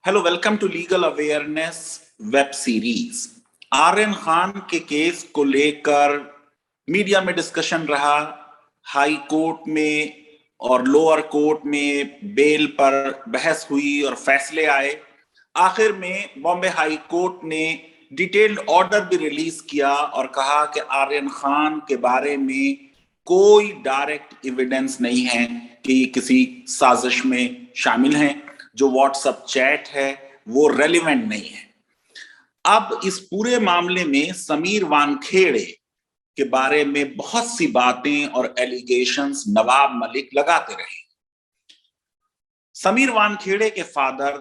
Hello, welcome to legal awareness web series. Aryan Khan के case को लेकर मीडिया में डिस्कशन रहा, हाई कोर्ट में और लोअर कोर्ट में बेल पर बहस हुई और फैसले आए। आखिर में बॉम्बे हाई कोर्ट ने डिटेल्ड ऑर्डर भी रिलीज किया और कहा कि आर्यन खान के बारे में कोई डायरेक्ट एविडेंस नहीं है कि ये किसी साजिश में शामिल हैं। जो व्हाट्सएप चैट है वो रेलिवेंट नहीं है। अब इस पूरे मामले में समीर वानखेड़े के बारे में बहुत सी बातें और एलिगेशंस नवाब मलिक लगाते रहे। समीर वानखेड़े के father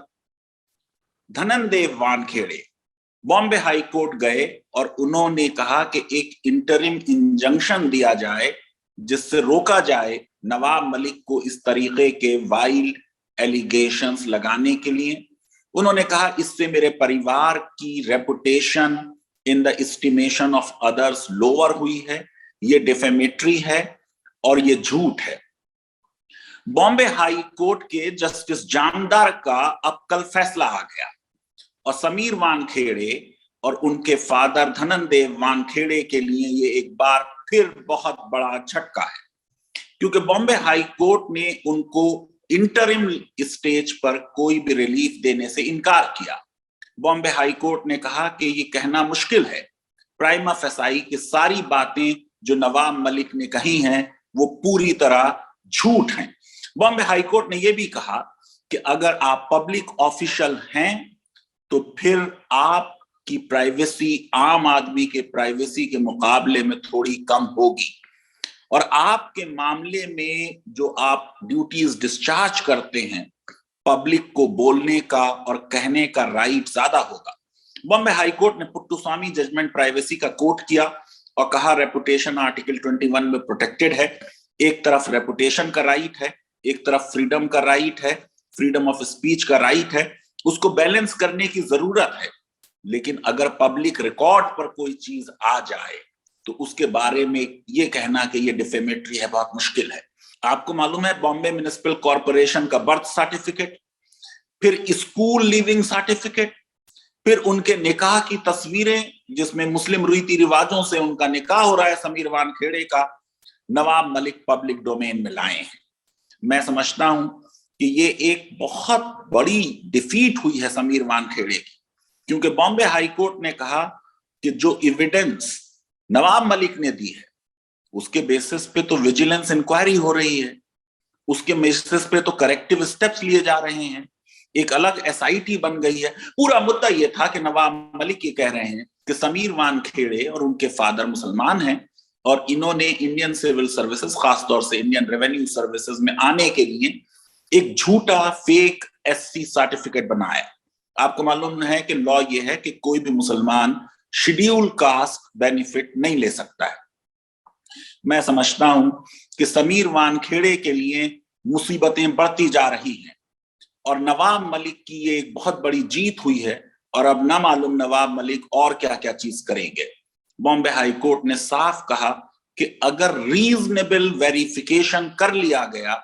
Dhanandev Wankhede Bombay High Court गए और उन्होंने कहा कि एक इंटरिम इंजंक्शन दिया जाए जिससे रोका जाए नवाब मलिक को इस तरीके के वाइल्ड एलिगेशंस लगाने के लिए। उन्होंने कहा इससे मेरे परिवार की reputation in the estimation of others lower हुई है, ये डिफेमेटरी है और ये झूठ है। बॉम्बे हाई कोर्ट के जस्टिस जामदार का अब कल फैसला आ गया और समीर वानखेड़े और उनके फादर धनंदेव वानखेड़े के लिए ये एक बार फिर बहुत बड़ा झटका है, क्योंकि बॉम्बे हाई कोर्ट ने उनको इंटरिम स्टेज पर कोई भी रिलीफ देने से इनकार किया। बॉम्बे हाई कोर्ट ने कहा कि ये कहना मुश्किल है, प्राइमा फेसाई की सारी बातें जो नवाब मलिक ने कही हैं वो पूरी तरह झूठ हैं। बॉम्बे हाई कोर्ट ने यह भी कहा कि अगर आप पब्लिक ऑफिशियल हैं तो फिर आपकी प्राइवेसी आम आदमी के प्राइवेसी के मुकाबले में थोड़ी कम होगी और आपके मामले में जो आप ड्यूटीज डिस्चार्ज करते हैं पब्लिक को बोलने का और कहने का राइट ज्यादा होगा। बॉम्बे हाई कोर्ट ने पुट्टुस्वामी जजमेंट प्राइवेसी का कोट किया और कहा रेपुटेशन आर्टिकल 21 में प्रोटेक्टेड है। एक तरफ रेपुटेशन का राइट है, एक तरफ फ्रीडम का राइट है, फ्रीडम ऑफ स्पीच का राइट है, उसको बैलेंस करने की जरूरत है। लेकिन अगर पब्लिक रिकॉर्ड पर कोई चीज आ जाए तो उसके बारे में ये कहना कि ये डिफेमेटरी है बहुत मुश्किल है। आपको मालूम है बॉम्बे म्युनिसिपल कॉर्पोरेशन का बर्थ सर्टिफिकेट, फिर स्कूल लिविंग सर्टिफिकेट, फिर उनके निकाह की तस्वीरें जिसमें मुस्लिम रीति रिवाजों से उनका निकाह हो रहा है समीर वानखेड़े का, नवाब मलिक पब्लिक डोमेन में लाए हैं। मैं समझता हूं कि ये एक बहुत बड़ी डिफीट हुई है समीर वानखेड़े की, क्योंकि बॉम्बे हाई कोर्ट ने कहा कि जो एविडेंस नवाब मलिक ने दी है उसके बेसिस पे तो विजिलेंस इंक्वायरी हो रही है, उसके बेसिस पे तो करेक्टिव स्टेप्स लिए जा रहे हैं, एक अलग एसआईटी बन गई है। पूरा मुद्दा यह था कि नवाब मलिक ये कह रहे हैं कि समीर वानखेड़े और उनके फादर मुसलमान हैं और इन्होंने इंडियन सिविल सर्विसेज, खासतौर से इंडियन रेवेन्यू सर्विसेज में आने के लिए एक झूठा फेक एससी सर्टिफिकेट बनाया। आपको मालूम है कि लॉ ये है कि कोई भी मुसलमान शेड्यूल कास्ट बेनिफिट नहीं ले सकता है। मैं समझता हूं कि समीर वानखेड़े के लिए मुसीबतें बढ़ती जा रही हैं और नवाब मलिक की ये एक बहुत बड़ी जीत हुई है और अब ना मालूम नवाब मलिक और क्या क्या चीज करेंगे। बॉम्बे हाई कोर्ट ने साफ कहा कि अगर रीजनेबल वेरिफिकेशन कर लिया गया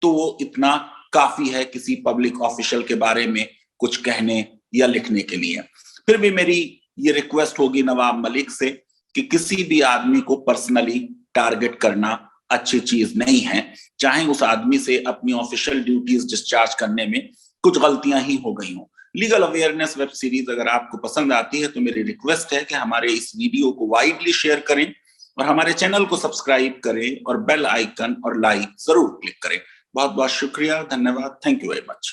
तो वो इतना काफी है किसी पब्लिक ऑफिशियल के बारे में कुछ कहने या लिखने के लिए। फिर भी मेरी ये रिक्वेस्ट होगी नवाब मलिक से कि किसी भी आदमी को पर्सनली टारगेट करना अच्छी चीज नहीं है, चाहे उस आदमी से अपनी ऑफिशियल ड्यूटीज डिस्चार्ज करने में कुछ गलतियां ही हो गई हों। लीगल अवेयरनेस वेब सीरीज अगर आपको पसंद आती है तो मेरी रिक्वेस्ट है कि हमारे इस वीडियो को वाइडली शेयर करें और हमारे चैनल को सब्सक्राइब करें और बेल आइकन और लाइक जरूर क्लिक करें। बहुत बहुत शुक्रिया, धन्यवाद, थैंक यू वेरी मच।